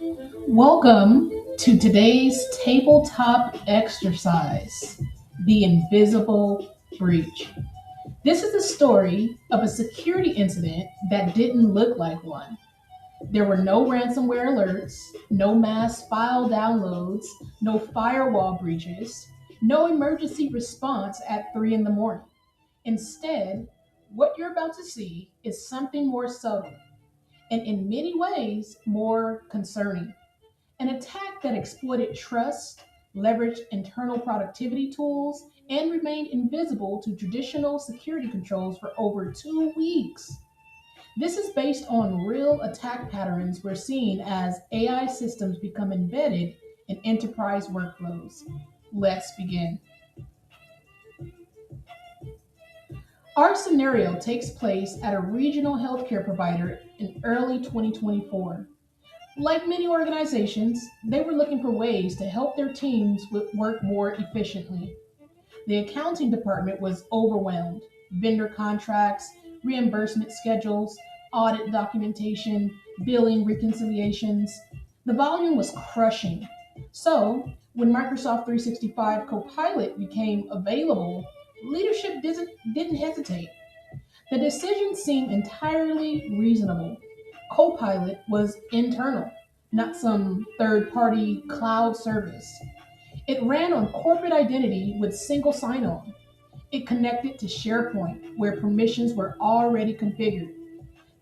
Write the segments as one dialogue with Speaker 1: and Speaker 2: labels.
Speaker 1: Welcome to today's tabletop exercise, The Invisible Breach. This is the story of a security incident that didn't look like one. There were no ransomware alerts, no mass file downloads, no firewall breaches, no emergency response at 3 in the morning. Instead, what you're about to see is something more subtle and in many ways more concerning. An attack that exploited trust, leveraged internal productivity tools, and remained invisible to traditional security controls for over 2 weeks. This is based on real attack patterns we're seeing as AI systems become embedded in enterprise workflows. Let's begin. Our scenario takes place at a regional healthcare provider in early 2024. Like many organizations, they were looking for ways to help their teams work more efficiently. The accounting department was overwhelmed. Vendor contracts, reimbursement schedules, audit documentation, billing reconciliations. The volume was crushing. So, when Microsoft 365 Copilot became available, leadership didn't hesitate. The decision seemed entirely reasonable. Copilot was internal, not some third party cloud service. It ran on corporate identity with single sign on. It connected to SharePoint, where permissions were already configured.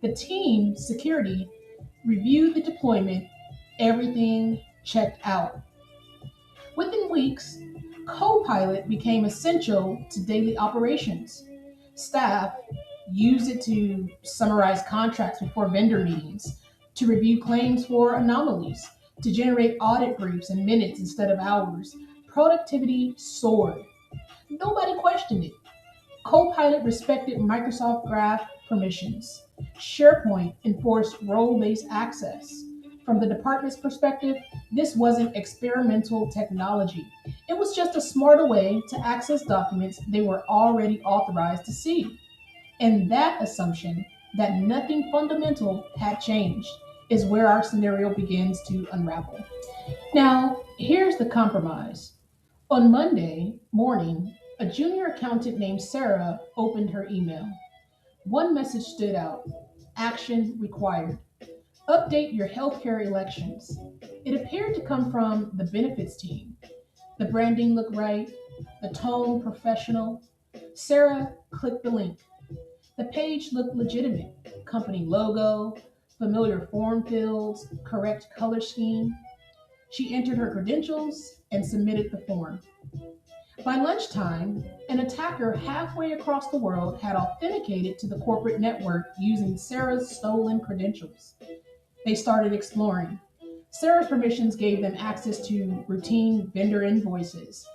Speaker 1: The team, security, reviewed the deployment, everything checked out. Within weeks, Copilot became essential to daily operations. Staff use it to summarize contracts before vendor meetings, to review claims for anomalies, to generate audit briefs in minutes instead of hours. Productivity soared. Nobody questioned it. Copilot respected Microsoft Graph permissions. SharePoint enforced role based access. From the department's perspective, this wasn't experimental technology. It was just a smarter way to access documents they were already authorized to see. And that assumption that nothing fundamental had changed is where our scenario begins to unravel. Now, here's the compromise. On Monday morning, a junior accountant named Sarah opened her email. One message stood out: action required. Update your healthcare elections. It appeared to come from the benefits team. The branding looked right, the tone professional. Sarah clicked the link. The page looked legitimate: company logo, familiar form fields, correct color scheme. She entered her credentials and submitted the form. By lunchtime, an attacker halfway across the world had authenticated to the corporate network using Sarah's stolen credentials. They started exploring. Sarah's permissions gave them access to routine vendor invoices,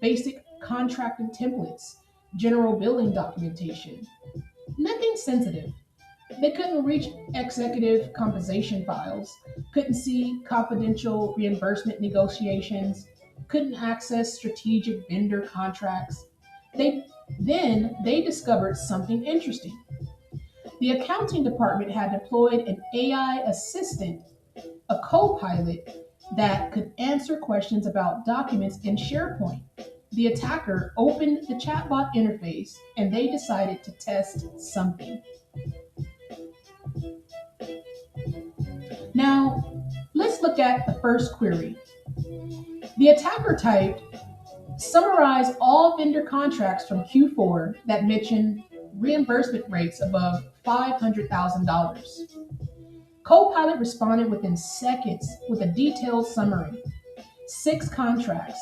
Speaker 1: basic contracting templates, general billing documentation. Nothing sensitive. They couldn't reach executive compensation files, couldn't see confidential reimbursement negotiations, couldn't access strategic vendor contracts. They they discovered something interesting. The accounting department had deployed an AI assistant, a co-pilot that could answer questions about documents in SharePoint. The attacker opened the chatbot interface and they decided to test something. Now, let's look at the first query. The attacker typed, summarize all vendor contracts from Q4 that mention reimbursement rates above $500,000. Copilot responded within seconds with a detailed summary. Six contracts.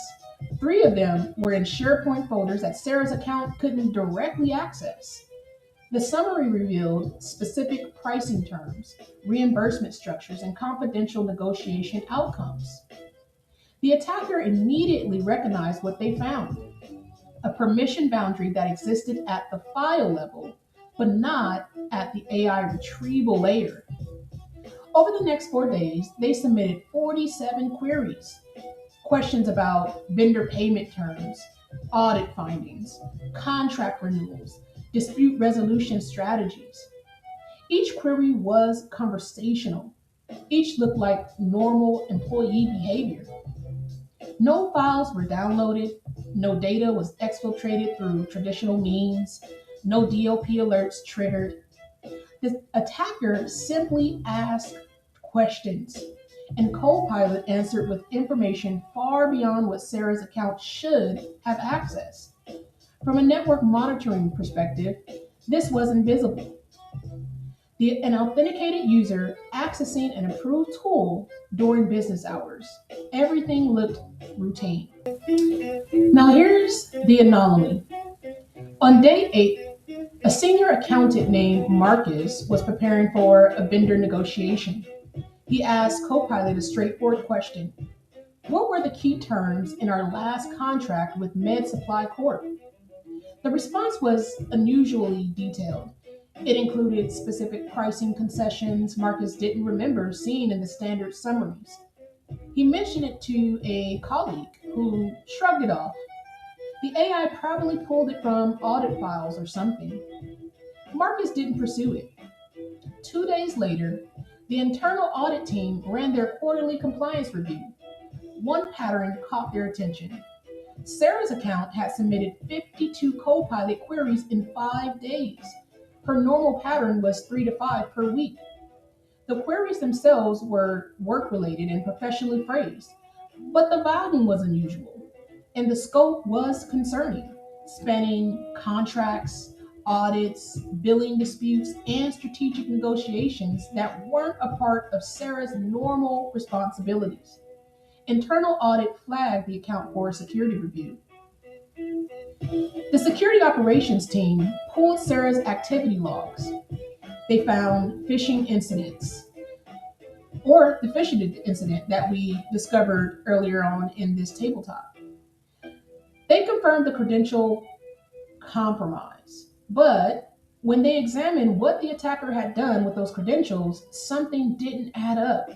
Speaker 1: Three of them were in SharePoint folders that Sarah's account couldn't directly access. The summary revealed specific pricing terms, reimbursement structures, and confidential negotiation outcomes. The attacker immediately recognized what they found: a permission boundary that existed at the file level, but not at the AI retrieval layer. Over the next 4 days, they submitted 47 queries. Questions about vendor payment terms, audit findings, contract renewals, dispute resolution strategies. Each query was conversational. Each looked like normal employee behavior. No files were downloaded, no data was exfiltrated through traditional means, no DLP alerts triggered. The attacker simply asked questions, and Copilot answered with information far beyond what Sarah's account should have access. From a network monitoring perspective, this was invisible. An authenticated user accessing an approved tool during business hours. Everything looked routine. Now, here's the anomaly. On day 8, a senior accountant named Marcus was preparing for a vendor negotiation. He asked Copilot a straightforward question: what were the key terms in our last contract with Med Supply Corp? The response was unusually detailed. It included specific pricing concessions Marcus didn't remember seeing in the standard summaries. He mentioned it to a colleague who shrugged it off. The AI probably pulled it from audit files or something. Marcus didn't pursue it. 2 days later, the internal audit team ran their quarterly compliance review. One pattern caught their attention. Sarah's account had submitted 52 Copilot queries in 5 days. Her normal pattern was 3 to 5 per week. The queries themselves were work related and professionally phrased, but the volume was unusual, and the scope was concerning, spanning contracts, audits, billing disputes, and strategic negotiations that weren't a part of Sarah's normal responsibilities. Internal audit flagged the account for a security review. The security operations team pulled Sarah's activity logs. They found phishing incidents, or the phishing incident that we discovered earlier on in this tabletop. They confirmed the credential compromise, but when they examined what the attacker had done with those credentials, something didn't add up.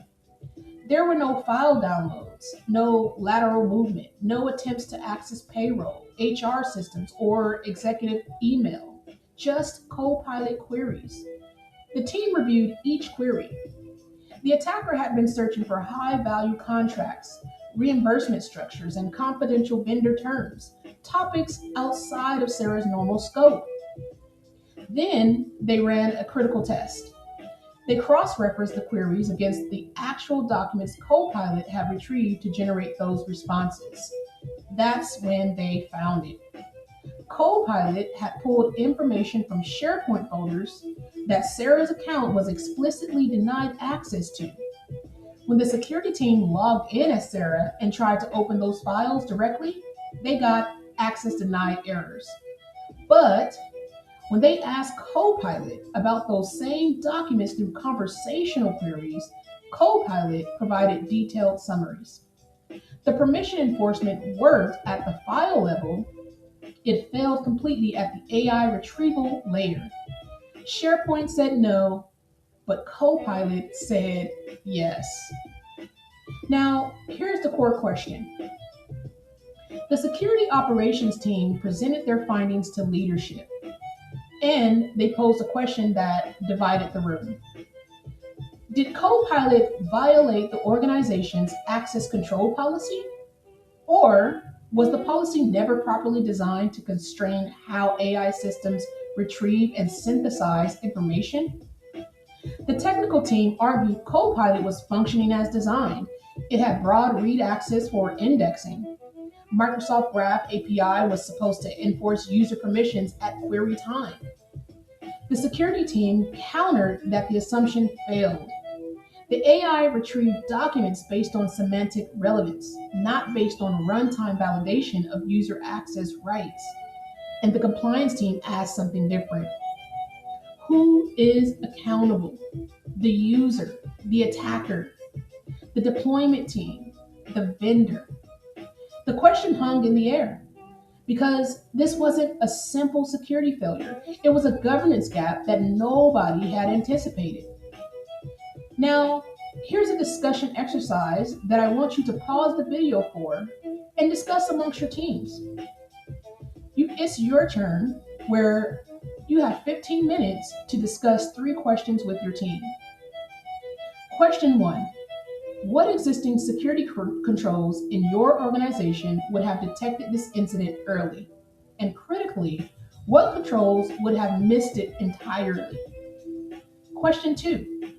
Speaker 1: There were no file downloads, no lateral movement, no attempts to access payroll, HR systems, or executive email, just Copilot queries. The team reviewed each query. The attacker had been searching for high value contracts, reimbursement structures, and confidential vendor terms, topics outside of Sarah's normal scope. Then they ran a critical test. They cross referenced the queries against the actual documents Copilot had retrieved to generate those responses. That's when they found it. Copilot had pulled information from SharePoint folders that Sarah's account was explicitly denied access to. When the security team logged in as Sarah and tried to open those files directly, they got access denied errors. But when they asked Copilot about those same documents through conversational queries, Copilot provided detailed summaries. The permission enforcement worked at the file level, it failed completely at the AI retrieval layer. SharePoint said no, but Copilot said yes. Now, here's the core question. The security operations team presented their findings to leadership, and they posed a question that divided the room. Did Copilot violate the organization's access control policy? Or was the policy never properly designed to constrain how AI systems retrieve and synthesize information? The technical team argued Copilot was functioning as designed. It had broad read access for indexing. Microsoft Graph API was supposed to enforce user permissions at query time. The security team countered that the assumption failed. The AI retrieved documents based on semantic relevance, not based on runtime validation of user access rights. And the compliance team asked something different. Who is accountable? The user, the attacker, the deployment team, the vendor. The question hung in the air because this wasn't a simple security failure. It was a governance gap that nobody had anticipated. Now, here's a discussion exercise that I want you to pause the video for and discuss amongst your teams. It's your turn where you have 15 minutes to discuss 3 questions with your team. Question one: what existing security controls in your organization would have detected this incident early? And critically, what controls would have missed it entirely? Question two: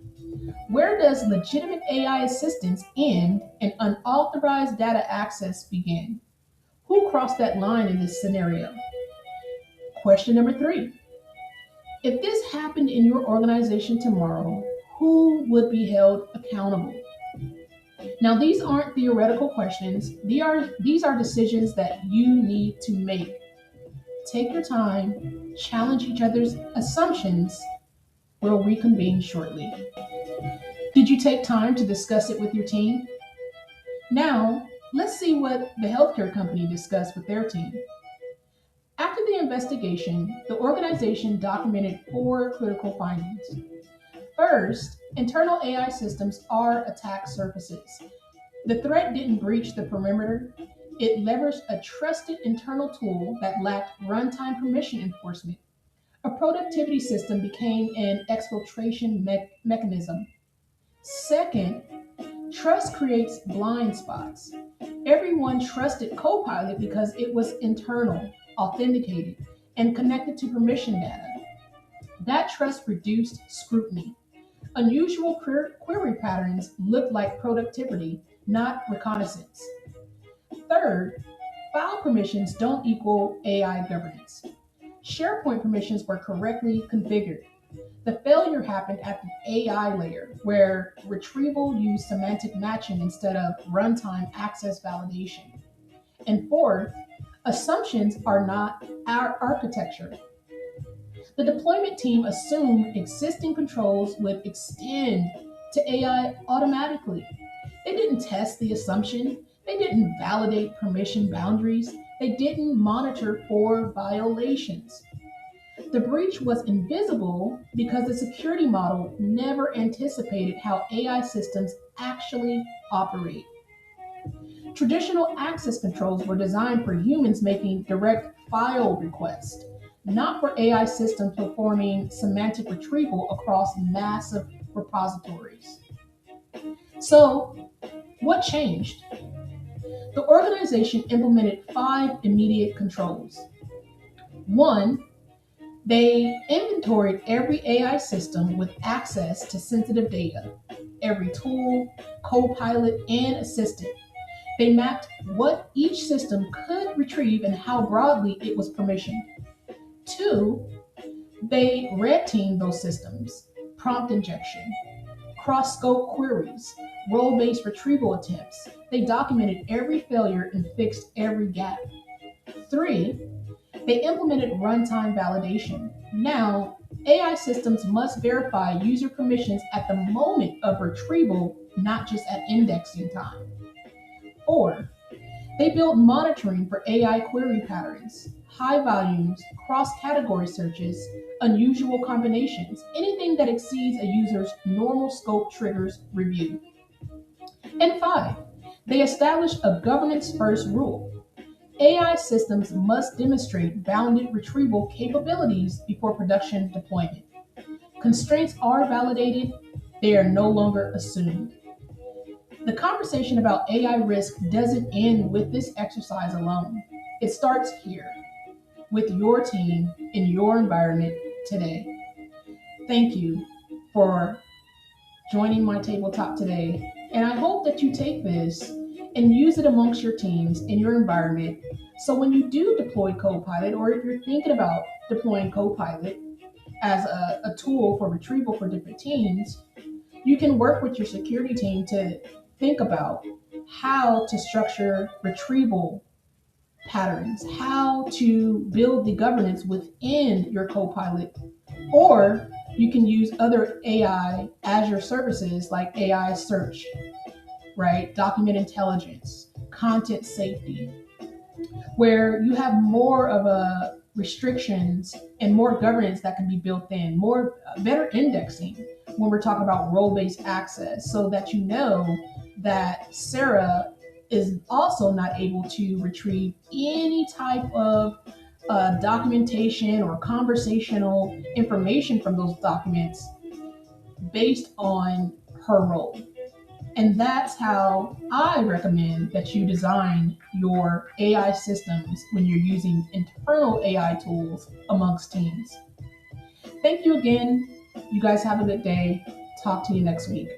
Speaker 1: where does legitimate AI assistance end and unauthorized data access begin? Who crossed that line in this scenario? Question number three: if this happened in your organization tomorrow, who would be held accountable? Now, these aren't theoretical questions. These are decisions that you need to make. Take your time, challenge each other's assumptions. We'll reconvene shortly. Did you take time to discuss it with your team? Now, let's see what the healthcare company discussed with their team. After the investigation, the organization documented four critical findings. First, internal AI systems are attack surfaces. The threat didn't breach the perimeter. It leveraged a trusted internal tool that lacked runtime permission enforcement. A productivity system became an exfiltration mechanism. Second, trust creates blind spots. Everyone trusted Copilot because it was internal, authenticated, and connected to permission data. That trust reduced scrutiny. Unusual query patterns looked like productivity, not reconnaissance. Third, file permissions don't equal AI governance. SharePoint permissions were correctly configured. The failure happened at the AI layer, where retrieval used semantic matching instead of runtime access validation. And fourth, assumptions are not our architecture. The deployment team assumed existing controls would extend to AI automatically. They didn't test the assumption, they didn't validate permission boundaries, they didn't monitor for violations. The breach was invisible because the security model never anticipated how AI systems actually operate. Traditional access controls were designed for humans making direct file requests, not for AI systems performing semantic retrieval across massive repositories. So, what changed? The organization implemented five immediate controls. One, they inventoried every AI system with access to sensitive data, every tool, co-pilot, and assistant. They mapped what each system could retrieve and how broadly it was permissioned. Two, they red teamed those systems, prompt injection, cross scope queries, role based retrieval attempts. They documented every failure and fixed every gap. Three, they implemented runtime validation. Now, AI systems must verify user permissions at the moment of retrieval, not just at indexing time. Four, they built monitoring for AI query patterns, high volumes, cross category searches, unusual combinations, anything that exceeds a user's normal scope triggers review. And five, they established a governance first rule. AI systems must demonstrate bounded retrieval capabilities before production deployment. Constraints are validated, they are no longer assumed. The conversation about AI risk doesn't end with this exercise alone. It starts here, with your team in your environment today. Thank you for joining my tabletop today. And I hope that you take this and use it amongst your teams in your environment. So when you do deploy Copilot, or if you're thinking about deploying Copilot as a tool for retrieval for different teams, you can work with your security team to think about how to structure retrieval patterns, how to build the governance within your Copilot, or you can use other AI Azure services like AI search, right? Document intelligence, content safety, where you have more of a restrictions and more governance that can be built in, more better indexing when we're talking about role-based access, so that you know that Sarah is also not able to retrieve any type of documentation or conversational information from those documents based on per role. And that's how I recommend that you design your AI systems when you're using internal AI tools amongst teams. Thank you again. You guys have a good day. Talk to you next week.